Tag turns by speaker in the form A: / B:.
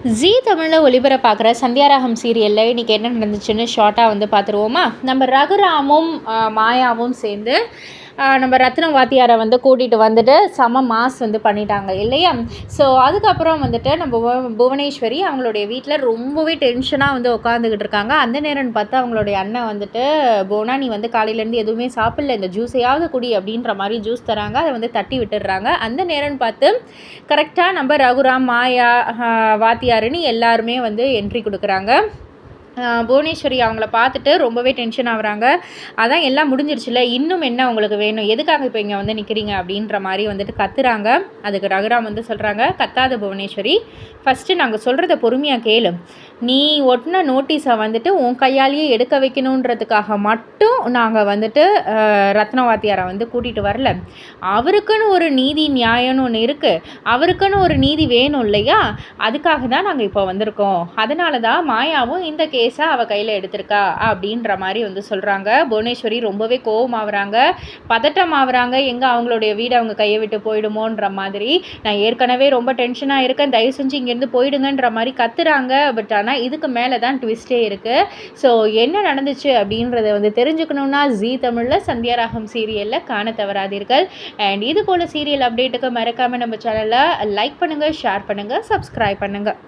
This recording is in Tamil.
A: ஜீ தமிழில் ஒளிபரப்பாகிற சந்தியாராகம் சீரியலில் இன்றைக்கி என்ன நடந்துச்சுன்னு ஷார்ட்டாக வந்து பார்த்துருவோமா. நம்ம ரகுராமும் மாயாவும் சேர்ந்து நம்ம ரத்ன வாத்தியாரை வந்து கூட்டிகிட்டு வந்துட்டு செம மாஸ் வந்து பண்ணிட்டாங்க இல்லையா. ஸோ அதுக்கப்புறம் வந்துட்டு நம்ம புவனேஸ்வரி அவங்களுடைய வீட்டில் ரொம்பவே டென்ஷனாக வந்து உட்காந்துக்கிட்டு இருக்காங்க. அந்த நேரம்னு பார்த்து அவங்களுடைய அண்ணன் வந்துட்டு, போனா நீ வந்து காலையிலேருந்து எதுவுமே சாப்பிடல, இந்த ஜூஸையாவது குடி அப்படின்ற மாதிரி ஜூஸ் தராங்க. அதை வந்து தட்டி விட்டுடுறாங்க. அந்த நேரம்னு பார்த்து கரெக்டாக நம்ம ரகுராம், மாயா, வாத்தியாருன்னு எல்லாருமே வந்து என்ட்ரி கொடுக்குறாங்க. புவனேஸ்வரி அவங்கள பார்த்துட்டு ரொம்பவே டென்ஷன் ஆகுறாங்க. அதான் எல்லாம் முடிஞ்சிருச்சுல, இன்னும் என்ன உங்களுக்கு வேணும், எதுக்காக இப்போ இங்கே வந்து நிற்கிறீங்க அப்படின்ற மாதிரி வந்துட்டு கத்துறாங்க. அதுக்கு ரகுராம் வந்து சொல்கிறாங்க, கத்தாத புவனேஸ்வரி, ஃபஸ்ட்டு நாங்கள் சொல்கிறத பொறுமையாக கேளு. நீ ஒட்டின நோட்டீஸை வந்துட்டு உன் கையாலேயே எடுக்க வைக்கணுன்றதுக்காக மட்டும் நாங்கள் வந்துட்டு ரத்னவாத்தியாரை வந்து கூட்டிகிட்டு வரல. அவருக்குன்னு ஒரு நீதி நியாயம்னு ஒன்று இருக்குது, அவருக்குன்னு ஒரு நீதி வேணும் இல்லையா, அதுக்காக தான் நாங்கள் இப்போ வந்திருக்கோம். அதனால தான் மாயாவும் இந்த கேஸை அவள் கையில் எடுத்திருக்கா அப்படின்ற மாதிரி வந்து சொல்கிறாங்க. புவனேஸ்வரி ரொம்பவே கோவமாகறாங்க, பதட்டமாகறாங்க. எங்கே அவங்களுடைய வீடு அவங்க கையை விட்டு போயிடுமோன்ற மாதிரி. நான் ஏற்கனவே ரொம்ப டென்ஷனாக இருக்கேன், தயவு செஞ்சு இங்கேருந்து போயிடுங்கன்ற மாதிரி கத்துறாங்க. பட் ஆனால் இதுக்கு மேலே தான் ட்விஸ்டே இருக்குது. ஸோ என்ன நடந்துச்சு அப்படின்றத வந்து தெரிஞ்சுக்கணுன்னா ஜீ தமிழில் சந்தியாராகம் சீரியலில் காண தவறாதீர்கள். அண்ட் இது போல் சீரியல் அப்டேட்டுக்கு மறக்காமல் நம்ம சேனலை லைக் பண்ணுங்கள், ஷேர் பண்ணுங்கள், சப்ஸ்கிரைப் பண்ணுங்கள்.